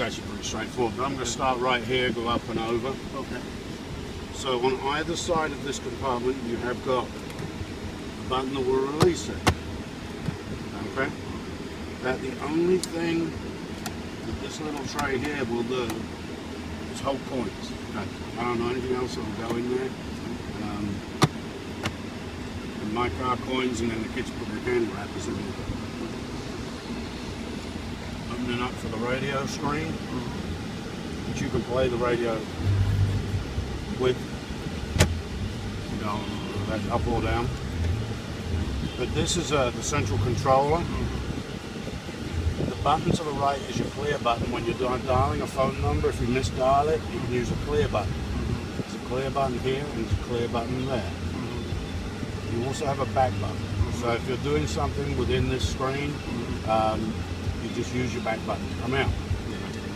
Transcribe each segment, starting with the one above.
actually pretty straightforward, but I'm going to start right here, go up and over. Okay. So on either side of this compartment, you have got a button that will release it. Okay? That the only thing that this little tray here will do is hold coins. Okay. I don't know anything else that will go in there. And my car coins, and then the kids put their candy wrappers in there. Opening up for the radio screen, which you can play the radio with, you know, that's up or down. But this is the central controller. The button to the right is your clear button. When you're dialing a phone number, if you misdial it, you can use a clear button. There's a clear button here and there's a clear button there. You also have a back button. So if you're doing something within this screen, you just use your back button to come out.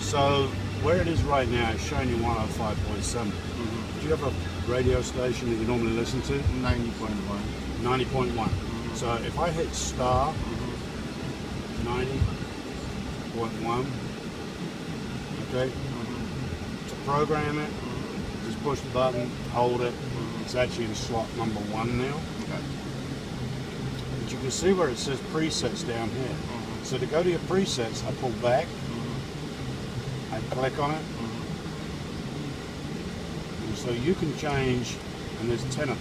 So where it is right now, it's showing you 105.7. Do you have a radio station that you normally listen to? 90.1. 90.1. So if I hit star, 90.1, okay, to program it, just push the button, hold it. It's actually in slot number 1 now. Okay. But you can see where it says presets down here. So to go to your presets, I pull back, I click on it, and so you can change, and there's 10 of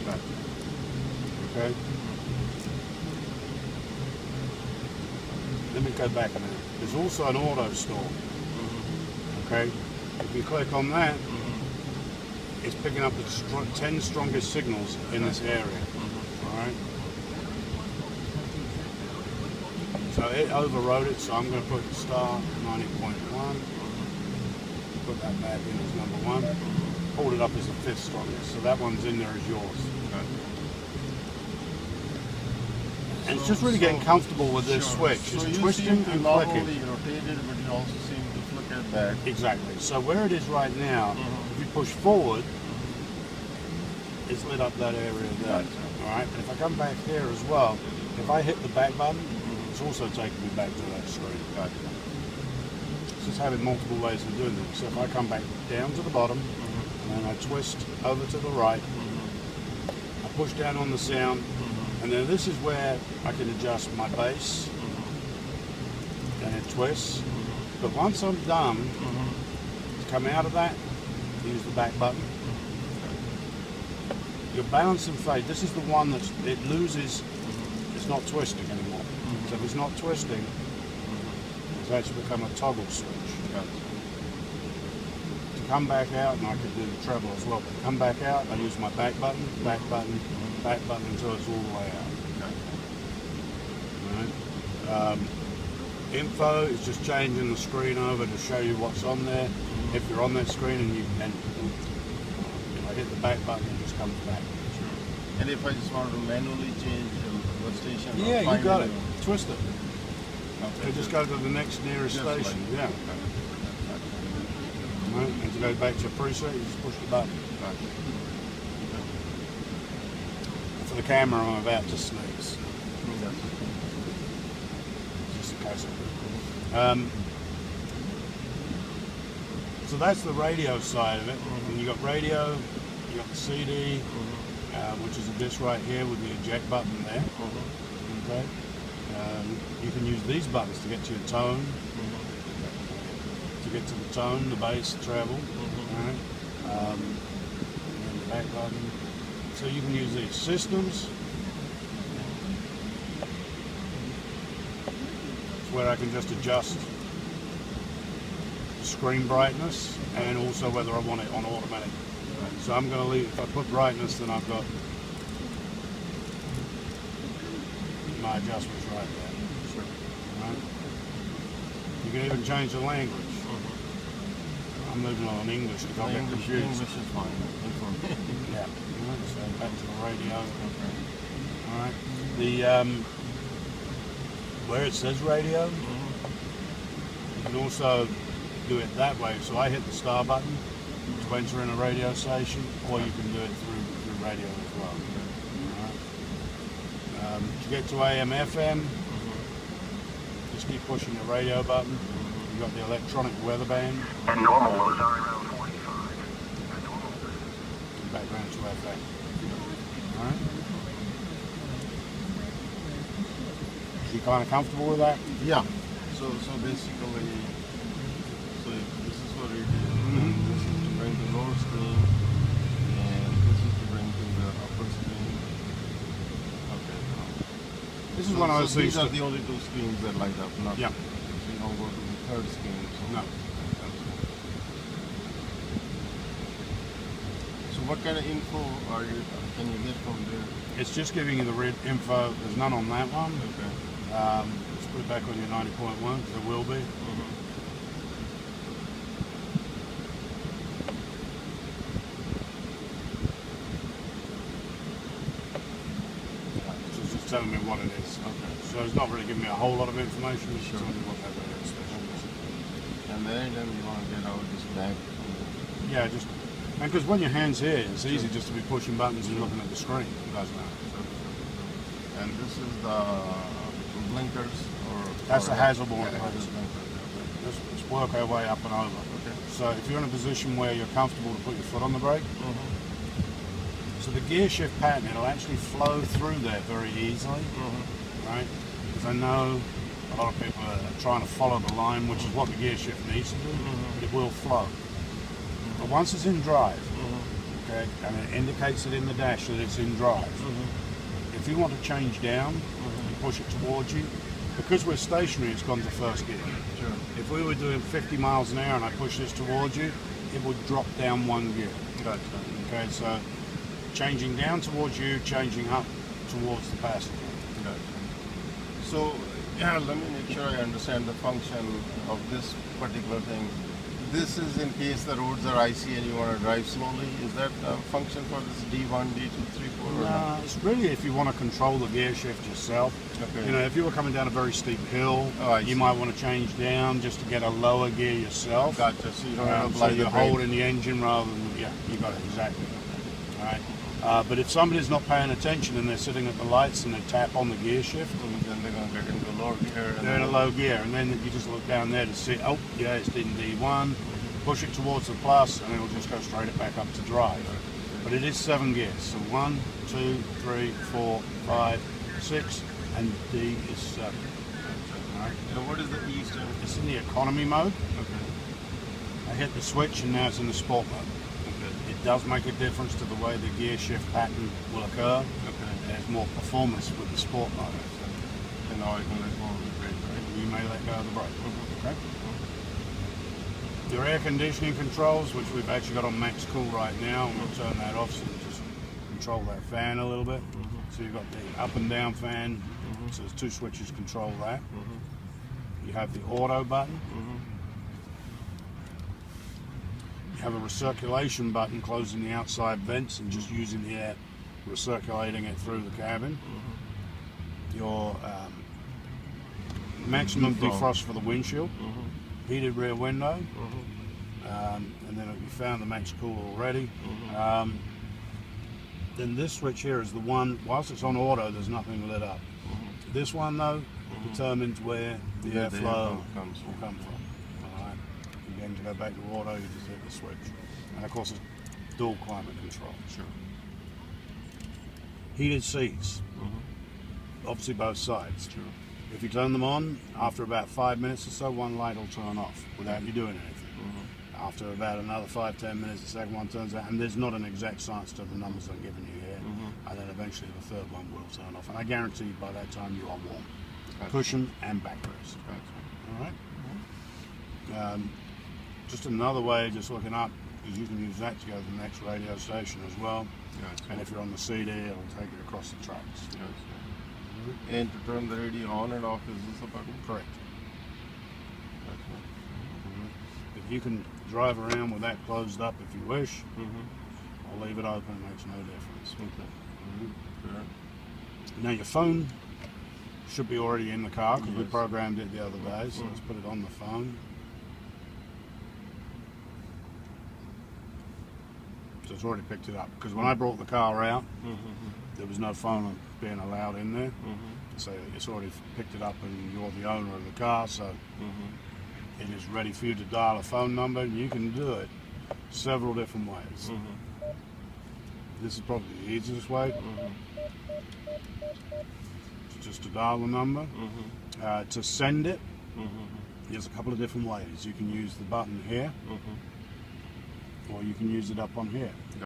them. Okay. Let me go back a minute. There's also an auto store. Okay. If you click on that, it's picking up the 10 strongest signals in this area. All right. So it overrode it, so I'm going to put star 90.1. Put that back in as number 1. Hold it up as the 5th strongest. So that one's in there as yours. Okay. And it's just really getting comfortable with this switch. It's so twisting and clicking. Not only rotate it, but you also seem to flick it back. Exactly. So where it is right now, if you push forward, it's lit up that area there. Gotcha. All right. And if I come back here as well, if I hit the back button, it's also taking me back to that screen. Gotcha. It's just having multiple ways of doing this. So if I come back down to the bottom, and then I twist over to the right, I push down on the sound, and then this is where I can adjust my bass, and it twists. But once I'm done, to come out of that, use the back button. Your balance and fade, this is the one that it loses, it's not twisting anymore. So if it's not twisting, it's actually become a toggle switch. To come back out, and I could do the treble as well, but to come back out, I use my back button, until it's all the way out. All right. Info is just changing the screen over to show you what's on there. If you're on that screen and I hit the back button, it just comes back. And if I just want to manually change the station? Yeah, you got it. Twist it. Okay. You just go to the next nearest station. Like, yeah. Right. And to go back to your preset, you just push the button. For the camera, I'm about to sneeze. Just in case so that's the radio side of it. And you got radio, you got the CD, which is this right here with the eject button there. Okay. You can use these buttons to get to your tone, to get to the tone, the bass, the treble, right? And then the back button. So you can use these systems. It's where I can just adjust the screen brightness and also whether I want it on automatic. So I'm going to leave, if I put brightness, then I've got my adjustments right there. Right? You can even change the language. I'm moving on English because I'll get confused. English is fine. Yeah. So back to the radio. All right. The where it says radio, you can also do it that way. So I hit the star button to enter in a radio station, or you can do it through radio as well. All right. To get to AM/FM, just keep pushing the radio button. You've got the electronic weather band. And normal lows are around 45. Background to FM. Alright. You kind of comfortable with that? Yeah. So basically, this is what it is. This is to bring the lower screen, and this is to bring to the upper screen. Okay. This is one of those things. These are the only two screens that light up. Not yeah. So you don't go to the third screen. So no. So what kind of info can you get from there? It's just giving you the red info. There's none on that one. Okay. Let's put it back on your 90.1. There will be. It's just telling me what it is. Okay. So it's not really giving me a whole lot of information. It's Sure. telling me what that radio station is. And then you want to get out this back. Yeah, just because when your hand's here, it's easy just to be pushing buttons and looking at the screen. It doesn't matter. And this is the blinkers, or That's the Hasselborn yeah, blinkers. blinkers. Let's work our way up and over. Okay. So if you're in a position where you're comfortable to put your foot on the brake, so the gear shift pattern, it'll actually flow through there very easily, right? Because I know a lot of people are trying to follow the line, which is what the gear shift needs to do, but it will flow. But once it's in drive, okay, and it indicates it in the dash that it's in drive, if you want to change down, you push it towards you. Because we're stationary, it's gone to first gear. Sure. If we were doing 50 miles an hour and I push this towards you, it would drop down one gear. Gotcha. Okay, so changing down towards you, changing up towards the passenger. Gotcha. So, yeah, let me make sure I understand the function of this particular thing. This is in case the roads are icy and you want to drive slowly. Is that a function for this D1, D2, 3, 4? No, it's really if you want to control the gear shift yourself. Okay. You know, if you were coming down a very steep hill, you might want to change down just to get a lower gear yourself. Gotcha. So you don't have to so apply you're the brake. holding the engine rather than, yeah, you got it, exactly. All right. But if somebody's not paying attention and they're sitting at the lights and they tap on the gear shift, Then they're going to get into lower gear. they're in a low gear, and then you just look down there to see, oh, yeah, it's in D1, push it towards the plus, and it'll just go straight back up to drive. But it is 7 gears, so 1, 2, 3, 4, 5, 6, and D is 7. All right. And what is the E stand? It's in the economy mode. Okay. I hit the switch, and now it's in the sport mode. It does make a difference to the way the gear shift pattern will occur. Okay. There's more performance with the sport mode. And now I can let go of the brake, right? You may let go of the brake. Okay. Your air conditioning controls, which we've actually got on max cool right now, and we'll turn that off so you just control that fan a little bit. So you've got the up and down fan, so there's 2 switches control that. You have the auto button. You have a recirculation button closing the outside vents and just using the air, recirculating it through the cabin. Your maximum defrost for the windshield. Heated rear window, and then you found the max cool already. Then this switch here is the one, whilst it's on auto, there's nothing lit up. This one though determines where the airflow will come from. All right. Again, to go back to auto, you just hit the switch, and of course it's dual climate control. Sure. Heated seats, obviously both sides. Sure. If you turn them on, after about 5 minutes or so, one light will turn off without you doing anything. After about another 5-10 minutes, the second one turns out, and there's not an exact science to the numbers I'm giving you here. And then eventually the third one will turn off. And I guarantee you by that time you are warm. Gotcha. Cushion and backrest. Gotcha. All right. Just another way, just looking up, because you can use that to go to the next radio station as well. Gotcha. And if you're on the CD, it'll take you across the tracks. Gotcha. And to turn the radio on and off, is this a button? Correct. Gotcha. If you can drive around with that closed up if you wish, or leave it open, it makes no difference. Okay. Sure. Now your phone should be already in the car because we programmed it the other day, so let's put it on the phone. So it's already picked it up because when I brought the car out, there was no phone being allowed in there. So it's already picked it up and you're the owner of the car, so it is ready for you to dial a phone number, and you can do it several different ways. This is probably the easiest way. Just to dial the number. To send it, there's a couple of different ways. You can use the button here, or you can use it up on here.